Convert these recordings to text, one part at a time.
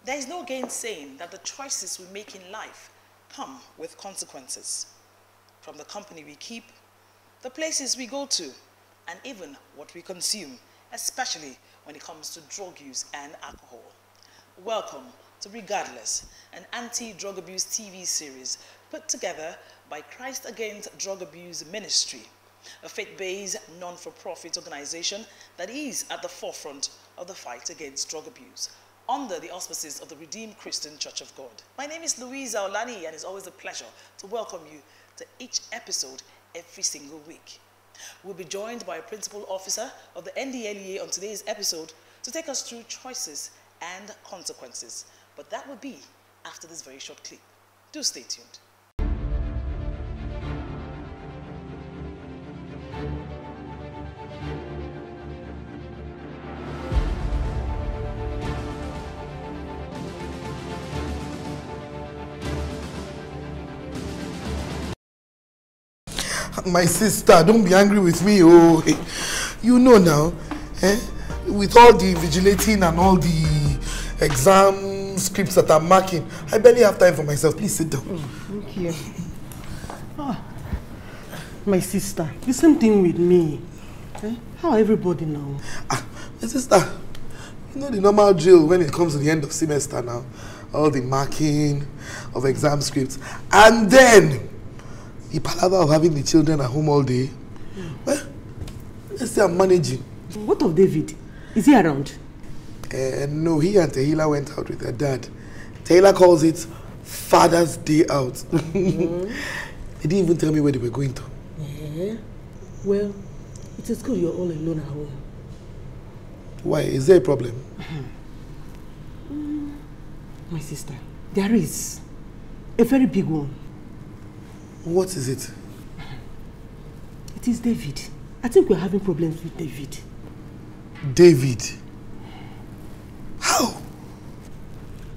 There is no gainsaying that the choices we make in life come with consequences. From the company we keep, the places we go to, and even what we consume, especially when it comes to drug use and alcohol. Welcome to Regardless, an anti-drug abuse TV series put together by Christ Against Drug Abuse Ministry, a faith-based non-for-profit organization that is at the forefront of the fight against drug abuse, under the auspices of the Redeemed Christian Church of God. My name is Louisa Olani, and it's always a pleasure to welcome you to each episode every single week. We'll be joined by a principal officer of the NDLEA on today's episode to take us through choices and consequences. But that will be after this very short clip. Do stay tuned. My sister, don't be angry with me. Oh, you know now, with all the vigilating and all the exam scripts that I'm marking, I barely have time for myself. Please sit down. Thank you. My sister, the same thing with me. How everybody now? My sister, you know the normal drill when it comes to the end of semester now. All the marking of exam scripts. And then the palaver of having the children at home all day. Well, let's say I'm managing. What of David? Is he around? No, he and Tehila went out with their dad. Tehila calls it Father's Day Out. They didn't even tell me where they were going to. Well, it is good you're all alone at home. Why? Is there a problem? My sister, there is a very big one. What is it? It is David. I think we're having problems with David. David? How?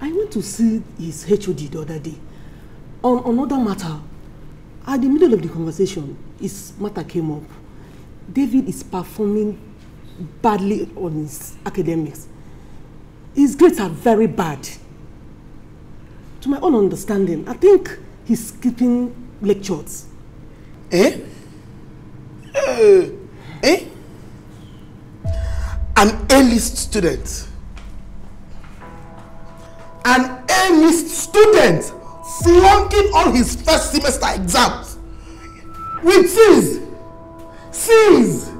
I went to see his HOD the other day. On another matter, at the middle of the conversation, his matter came up. David is performing badly on his academics. His grades are very bad. To my own understanding, I think he's skipping lectures. An A-list student. An A-list student flunking all his first semester exams with C's. C's.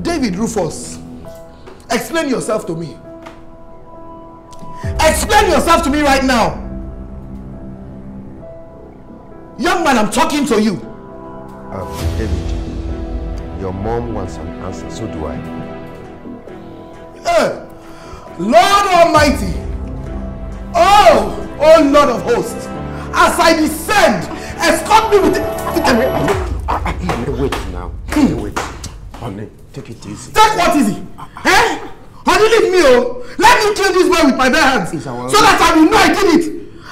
David Rufus, explain yourself to me. Explain yourself to me right now. Young man, I'm talking to you. David, your mom wants an answer, so do I. Lord Almighty, oh Lord of hosts, as I descend, escort me with the... Wait now. Wait. Honey, take it easy. Take what easy? Honey, leave me, oh. Let me kill this boy with my bare hands, so that I will know I did it.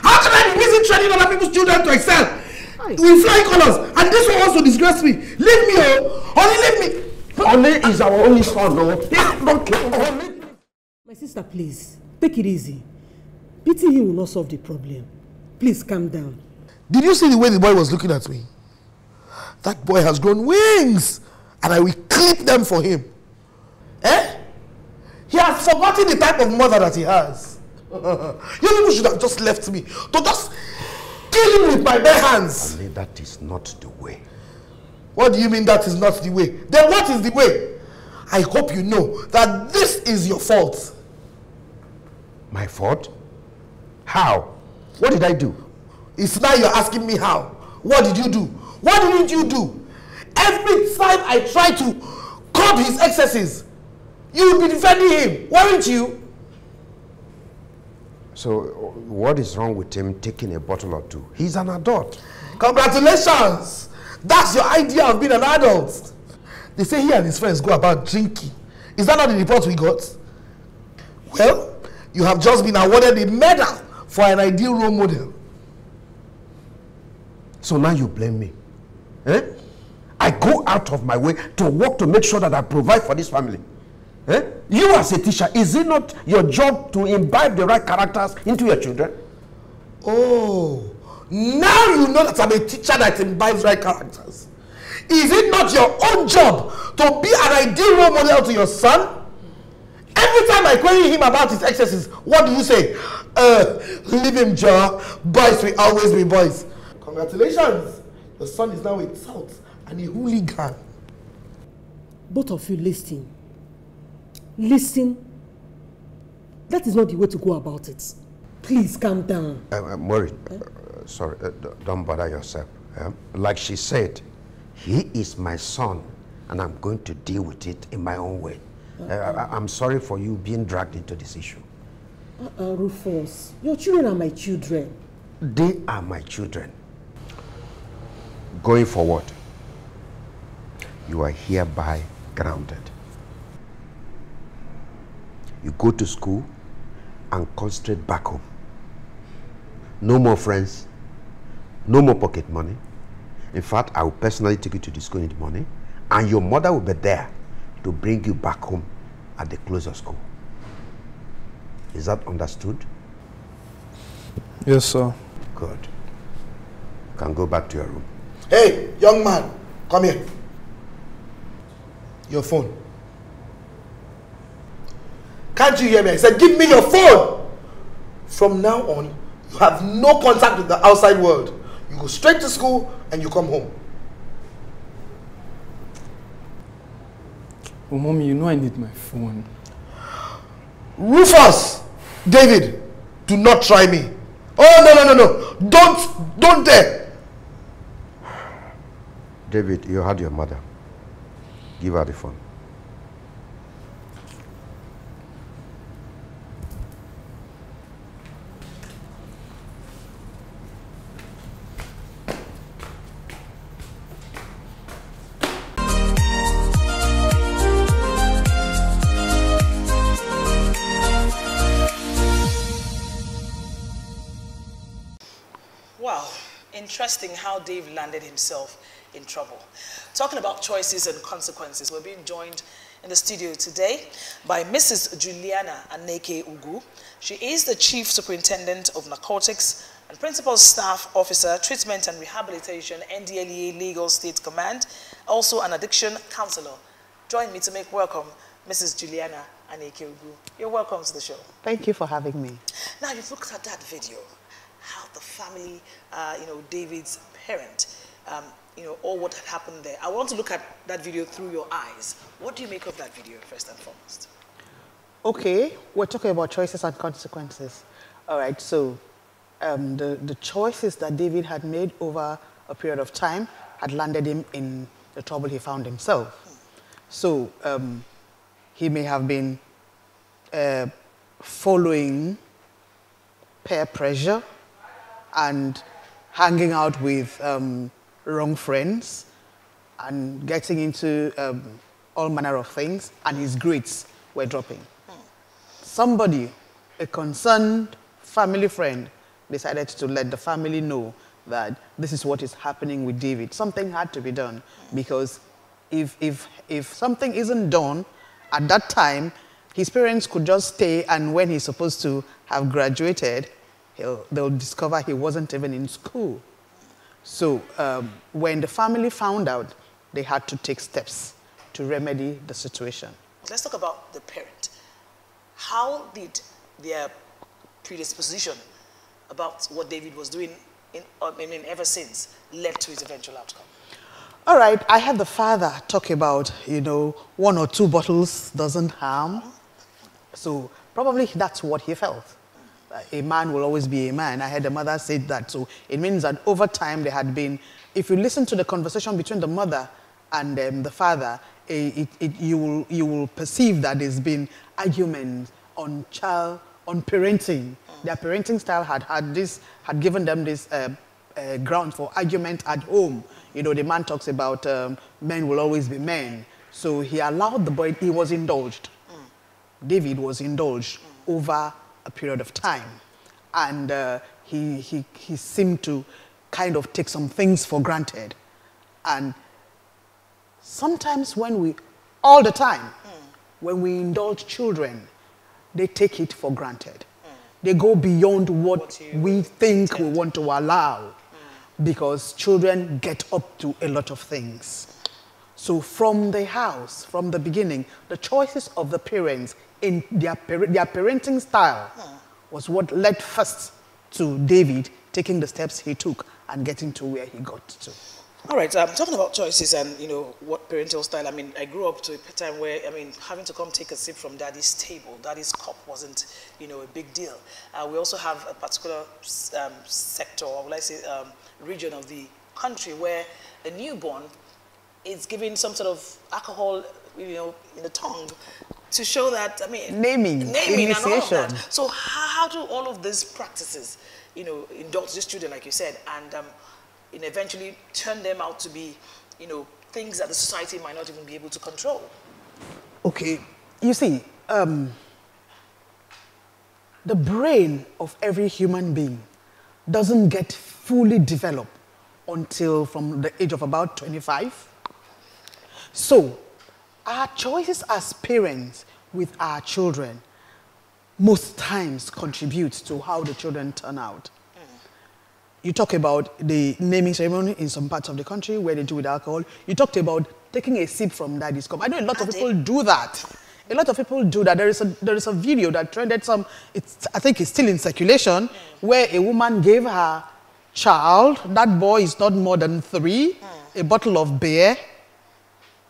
How can I be busy training other people's children to excel? With flying colors, and this one wants to disgrace me. Leave me, oh. Honey, leave me. Honey is our only son, no? Don't kill Honey. My sister, please, take it easy. Beating him will not solve the problem. Please calm down. Did you see the way the boy was looking at me? That boy has grown wings, and I will clip them for him. He has forgotten the type of mother that he has. You people should have just left me to just kill him with my bare hands. Honey, that is not the way. What do you mean that is not the way? Then what is the way? I hope you know that this is your fault. My fault? How? What did I do? It's now you're asking me how. What did you do? What didn't you do? Every time I try to curb his excesses, you would be defending him, weren't you? So, what is wrong with him taking a bottle or two? He's an adult. Congratulations! That's your idea of being an adult. They say he and his friends go about drinking. Is that not the report we got? Well, you have just been awarded a medal for an ideal role model. So now you blame me. I go out of my way to work to make sure that I provide for this family. Eh? You as a teacher, is it not your job to imbibe the right characters into your children? Oh, now you know that I'm a teacher that imbibes right characters. Is it not your own job to be an ideal role model to your son? Every time I query him about his excesses, what do you say? Leave him, Joe. Boys will always be boys. Congratulations. Your son is now a tout and a hooligan. Both of you listen. Listen. That is not the way to go about it. Please calm down. Maureen, sorry, don't bother yourself. Like she said, he is my son and I'm going to deal with it in my own way. I'm sorry for you being dragged into this issue. Rufus, your children are my children. They are my children. Going forward, you are hereby grounded. You go to school and concentrate back home. No more friends, no more pocket money. In fact, I will personally take you to the school in the morning, and your mother will be there to bring you back home at the close of school. Is that understood? Yes, sir. Good. You can go back to your room. Hey, young man, come here. Your phone. Can't you hear me? I said, give me your phone. From now on, you have no contact with the outside world. You go straight to school and you come home. Oh, Mommy, you know I need my phone. Rufus! David, do not try me. Oh, no. Don't dare. David, you had your mother. Give her the phone. Interesting how Dave landed himself in trouble. Talking about choices and consequences, we're being joined in the studio today by Mrs. Juliana Aneke Ugu. She is the Chief Superintendent of Narcotics and Principal Staff Officer, Treatment and Rehabilitation, NDLEA Legal State Command, also an addiction counselor. Join me to make welcome Mrs. Juliana Aneke Ugu. You're welcome to the show. Thank you for having me. Now, you've looked at that video, how the family, David's parent, all what had happened there. I want to look at that video through your eyes. What do you make of that video, first and foremost? Okay, we're talking about choices and consequences. All right, so the choices that David had made over a period of time had landed him in the trouble he found himself. So he may have been following peer pressure and hanging out with wrong friends and getting into all manner of things, and his grades were dropping. Somebody, a concerned family friend, decided to let the family know that this is what is happening with David. Something had to be done, because if something isn't done at that time, his parents could just stay, and when he's supposed to have graduated, they'll discover he wasn't even in school. So when the family found out, they had to take steps to remedy the situation. Let's talk about the parent. How did their predisposition about what David was doing ever since led to his eventual outcome? All right, I had the father talk about, 1 or 2 bottles doesn't harm. So probably that's what he felt. A man will always be a man. I heard the mother say that. So it means that over time there had been, if you listen to the conversation between the mother and the father, you will perceive that there's been arguments on parenting. Their parenting style had given them this ground for argument at home. The man talks about men will always be men. So he allowed the boy, he was indulged. David was indulged over a period of time, and he seemed to kind of take some things for granted. And sometimes all the time, when we indulge children, they take it for granted. They go beyond what we think we want to allow because children get up to a lot of things. So from the house, from the beginning, the choices of the parents in their parenting style was what led first to David taking the steps he took and getting to where he got to. All right, talking about choices and, you know, what parental style, I mean, I grew up to a time where, I mean, having to come take a sip from daddy's table, daddy's cup wasn't, you know, a big deal. We also have a particular sector, or will I say region of the country where a newborn is given some sort of alcohol, you know, in the tongue to show that, I mean, naming and all of that. So how do all of these practices, you know, indulge these children, like you said, and eventually turn them out to be, you know, things that the society might not even be able to control? Okay, you see, the brain of every human being doesn't get fully developed until from the age of about 25. So, our choices as parents with our children most times contribute to how the children turn out. You talk about the naming ceremony in some parts of the country where they do with alcohol. You talked about taking a sip from daddy's cup. I know a lot of people do that. A lot of people do that. There is a video that trended I think it's still in circulation, where a woman gave her child, that boy is not more than 3, a bottle of beer.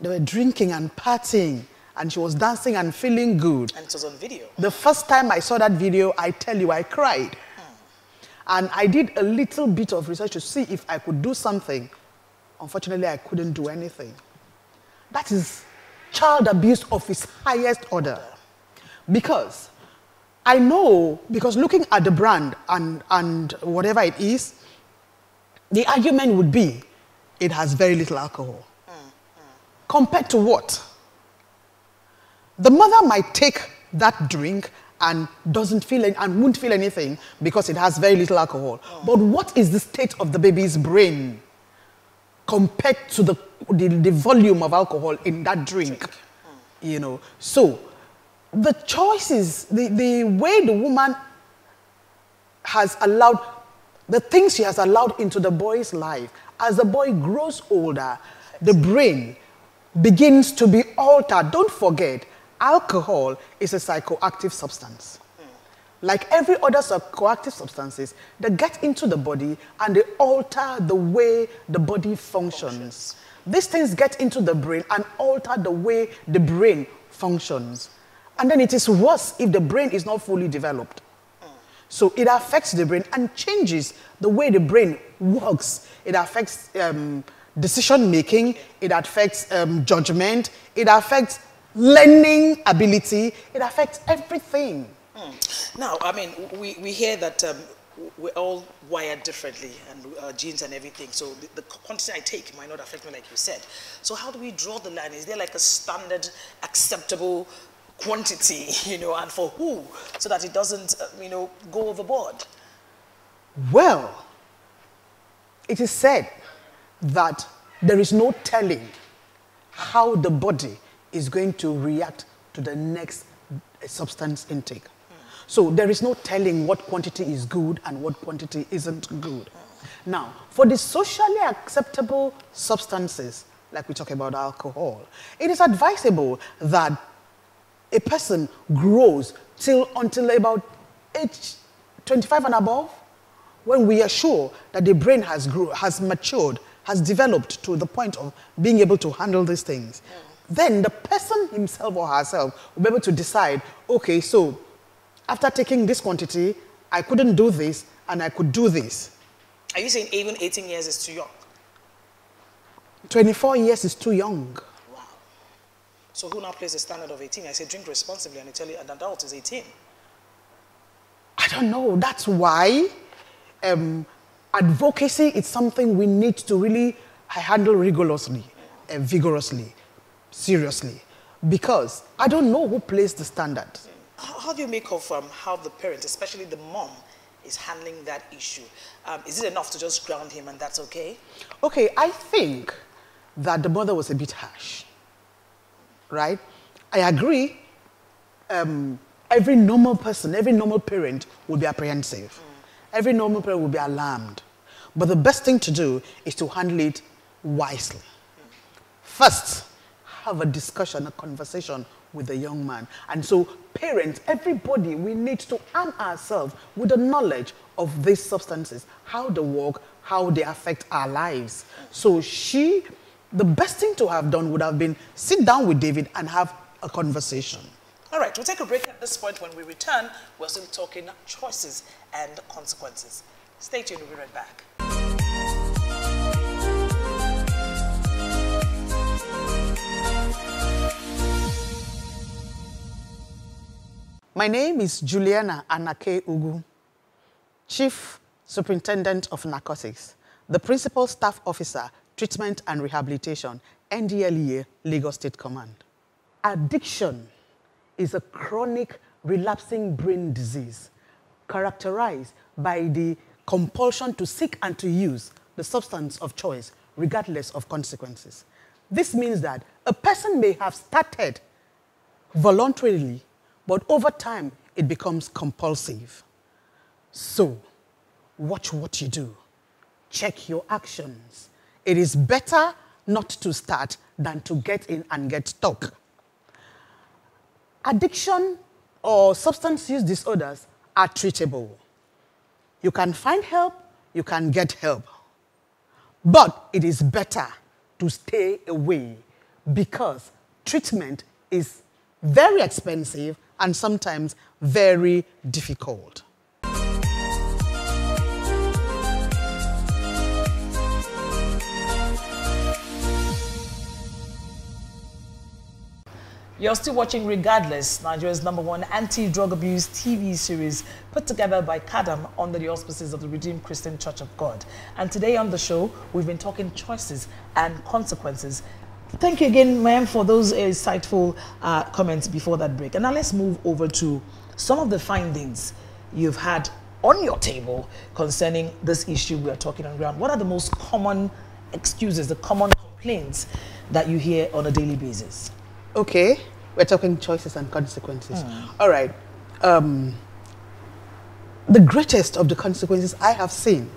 They were drinking and partying, and she was dancing and feeling good. And it was on video. The first time I saw that video, I tell you, I cried. And I did a little bit of research to see if I could do something. Unfortunately, I couldn't do anything. That is child abuse of its highest order. Because I know, because looking at the brand and whatever it is, the argument would be, it has very little alcohol. Compared to what? The mother might take that drink and won't feel anything because it has very little alcohol. But what is the state of the baby's brain compared to the volume of alcohol in that drink? You know, so the choices, the way the woman has allowed, the things she has allowed into the boy's life, as the boy grows older, the brain begins to be altered. Don't forget, alcohol is a psychoactive substance. Like every other psychoactive substances, they get into the body and they alter the way the body functions. These things get into the brain and alter the way the brain functions. And then it is worse if the brain is not fully developed. So it affects the brain and changes the way the brain works. It affects decision making, it affects judgment, it affects learning ability, it affects everything. Now, I mean, we hear that we're all wired differently, and genes and everything, so the quantity I take might not affect me like you said. So how do we draw the line? Is there like a standard acceptable quantity, you know, and for who, so that it doesn't, you know, go overboard? Well, it is said that there is no telling how the body is going to react to the next substance intake. So there is no telling what quantity is good and what quantity isn't good. Now, for the socially acceptable substances, like we talk about alcohol, it is advisable that a person grows until about age 25 and above, when we are sure that the brain has matured, has developed to the point of being able to handle these things. Then the person himself or herself will be able to decide, okay, so after taking this quantity, I couldn't do this and I could do this. Are you saying even 18 years is too young? 24 years is too young. Wow. So who now plays the standard of 18? I say drink responsibly, and I tell you an adult is 18. I don't know. That's why advocacy is something we need to really handle rigorously, vigorously, seriously. Because I don't know who plays the standard. How do you make of how the parent, especially the mom, is handling that issue? Is it enough to just ground him and that's okay? Okay, I think that the mother was a bit harsh, right? I agree. Every normal person, every normal parent will be apprehensive. Every normal parent will be alarmed. But the best thing to do is to handle it wisely. First, have a discussion, a conversation with the young man. And so parents, everybody, we need to arm ourselves with the knowledge of these substances, how they work, how they affect our lives. So the best thing to have done would have been sit down with David and have a conversation. All right, we'll take a break at this point. When we return, we're still talking choices and consequences. Stay tuned, we'll be right back. My name is Juliana Anake Ugu, Chief Superintendent of Narcotics, the Principal Staff Officer, Treatment and Rehabilitation, NDLEA, Lagos State Command. Addiction is a chronic relapsing brain disease characterized by the compulsion to seek and to use the substance of choice regardless of consequences. This means that a person may have started voluntarily, but over time it becomes compulsive. So, watch what you do. Check your actions. It is better not to start than to get in and get stuck. Addiction or substance use disorders are treatable. You can find help, you can get help. But it is better to stay away because treatment is very expensive and sometimes very difficult. You're still watching Regardless, Nigeria's #1 anti-drug abuse TV series put together by Kadam under the auspices of the Redeemed Christian Church of God. And today on the show, we've been talking choices and consequences. Thank you again, ma'am, for those insightful comments before that break. And now let's move over to some of the findings you've had on your table concerning this issue we are talking on ground. What are the most common excuses, the common complaints that you hear on a daily basis? Okay, we're talking choices and consequences. All right. The greatest of the consequences I have seen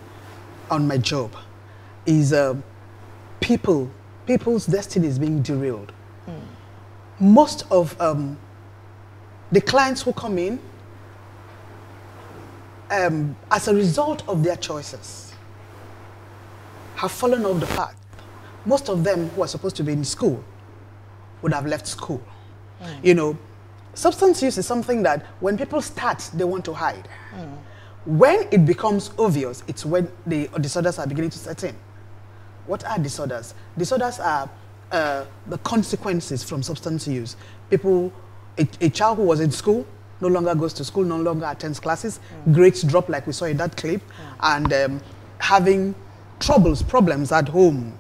on my job is people's destiny is being derailed. Most of the clients who come in, as a result of their choices, have fallen off the path. Most of them who are supposed to be in school would have left school. You know, substance use is something that when people start, they want to hide. When it becomes obvious, it's when the disorders are beginning to set in. What are disorders? Disorders are the consequences from substance use. A child who was in school no longer goes to school, no longer attends classes, grades drop like we saw in that clip, and having problems at home.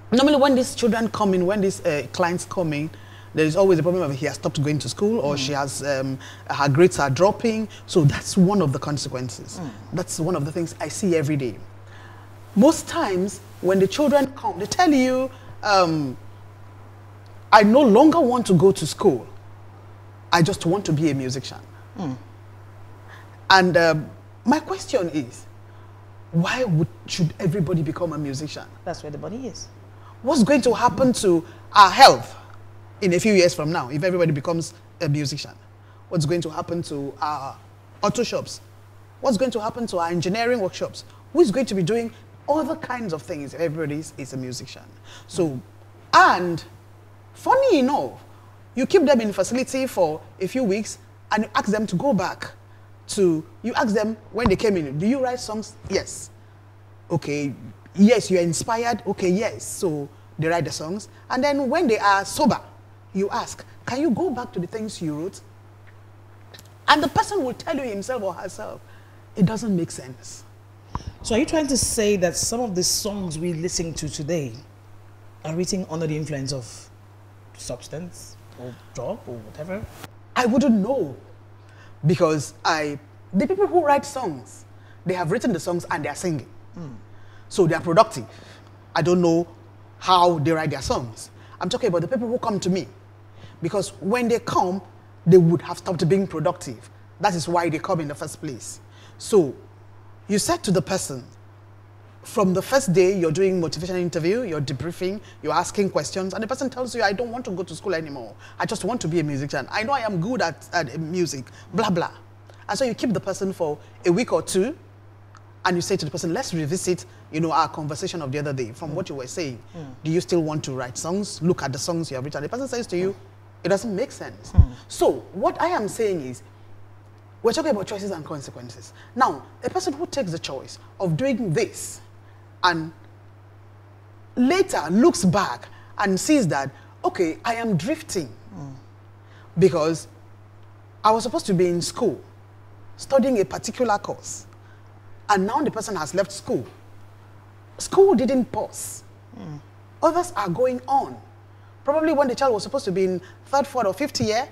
Normally when these children come in, when these clients come in, there is always a problem of he has stopped going to school or she has, her grades are dropping. So that's one of the consequences. That's one of the things I see every day. Most times when the children come, they tell you, I no longer want to go to school. I just want to be a musician. And my question is, why should everybody become a musician? That's where the body is. What's going to happen to our health in a few years from now if everybody becomes a musician? What's going to happen to our auto shops? What's going to happen to our engineering workshops? Who's going to be doing other kinds of things if everybody is a musician? So, and funny enough, you keep them in facility for a few weeks and you ask them to go back to, you ask them when they came in, do you write songs? Yes. Okay. Yes, you're inspired. Okay, yes. So they write the songs. And then when they are sober, you ask, can you go back to the things you wrote? And the person will tell you himself or herself, it doesn't make sense. So are you trying to say that some of the songs we listen to today are written under the influence of substance or drug or whatever? I wouldn't know. Because the people who write songs, they have written the songs and they are singing. So they are productive. I don't know how they write their songs. I'm talking about the people who come to me. Because when they come, they would have stopped being productive. That is why they come in the first place. So you said to the person, from the first day, you're doing motivational interview, you're debriefing, you're asking questions, and the person tells you, I don't want to go to school anymore. I just want to be a musician. I know I am good at music, blah, blah. And so you keep the person for a week or two, and you say to the person, let's revisit, you know, our conversation of the other day from what you were saying. Do you still want to write songs? Look at the songs you have written. The person says to you, it doesn't make sense. So what I am saying is, we're talking about choices and consequences. Now, a person who takes the choice of doing this and later looks back and sees that, okay, I am drifting because I was supposed to be in school studying a particular course, and now the person has left school. School didn't pause. Others are going on. Probably when the child was supposed to be in 3rd, 4th, or 5th year,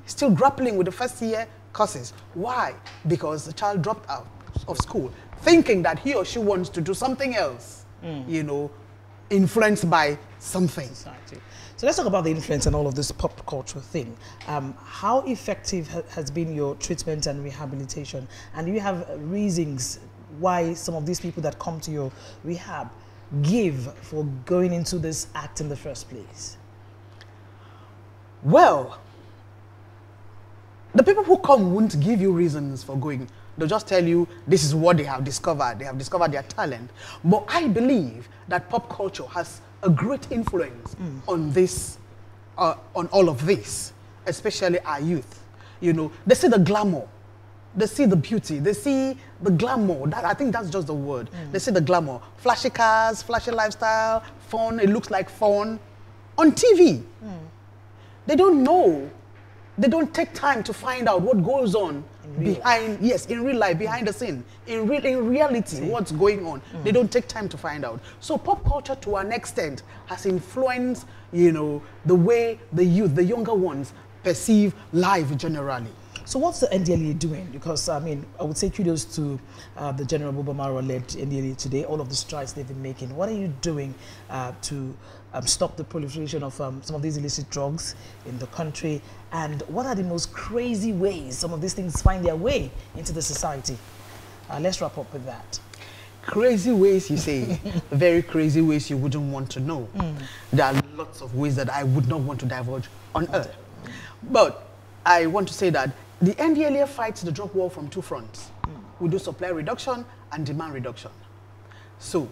still grappling with the 1st year courses. Why? Because the child dropped out of school, thinking that he or she wants to do something else, you know, influenced by something. Society. So let's talk about the influence and all of this pop culture thing. How effective has been your treatment and rehabilitation? And do you have reasons why some of these people that come to your rehab give for going into this act in the first place? Well, the people who come won't give you reasons for going. They'll just tell you this is what they have discovered. They have discovered their talent. But I believe that pop culture has a great influence on this, on all of this, especially our youth. You know, they see the glamour. They see the beauty. They see the glamour. I think that's just the word. They see the glamour. Flashy cars, flashy lifestyle, fun. It looks like fun. On TV. They don't know. They don't take time to find out what goes on behind, in real life, behind the scene. In reality, what's going on. They don't take time to find out. So pop culture, to an extent, has influenced, you know, the way the youth, the younger ones, perceive life generally. So what's the NDLEA doing? Because, I mean, I would say kudos to the General Bubamaro-led NDLEA today, all of the strides they've been making. What are you doing to stop the proliferation of some of these illicit drugs in the country? And what are the most crazy ways some of these things find their way into the society? Let's wrap up with that. Crazy ways, you say. Very crazy ways you wouldn't want to know. There are lots of ways that I would not want to divulge on earth. But I want to say that the NDLEA fights the drug war from two fronts. We do supply reduction and demand reduction. So,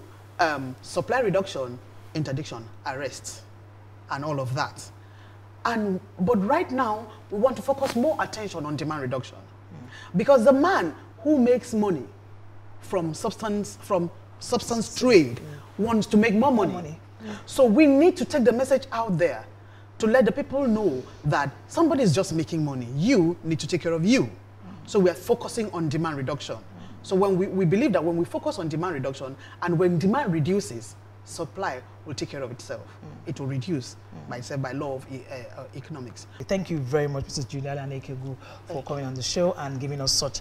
supply reduction, interdiction, arrest, and all of that. But right now, we want to focus more attention on demand reduction. Because the man who makes money from substance trade wants to make more money. So we need to take the message out there to let the people know that somebody is just making money. You need to take care of you. So we are focusing on demand reduction. So when we believe that when we focus on demand reduction, and when demand reduces, supply will take care of itself. It will reduce by itself by law of economics. Thank you very much, Mrs. Juliana Ekegu, for coming on the show and giving us such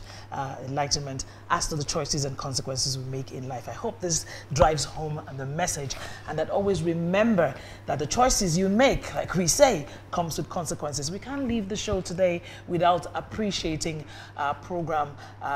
enlightenment as to the choices and consequences we make in life. I hope this drives home the message, and that always remember that the choices you make, like we say, comes with consequences. We can't leave the show today without appreciating our program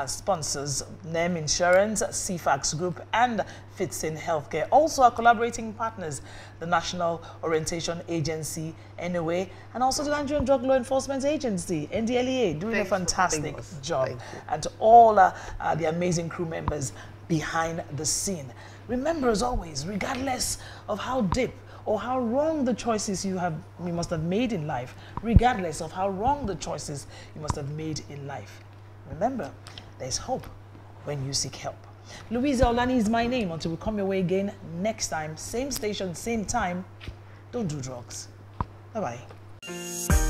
sponsors, NEM Insurance, CFAX Group, and Fitsin Healthcare. Also our collaborating partners, the National Orientation Agency, NOA, and also the Nigerian Drug Law Enforcement Agency, NDLEA, doing a fantastic job. And to all the amazing crew members behind the scene. Remember, as always, regardless of how deep or how wrong the choices you must have made in life, regardless of how wrong the choices you must have made in life, remember, there's hope when you seek help. Louisa Olani is my name. Until we come your way again next time, same station, same time, don't do drugs. Bye-bye.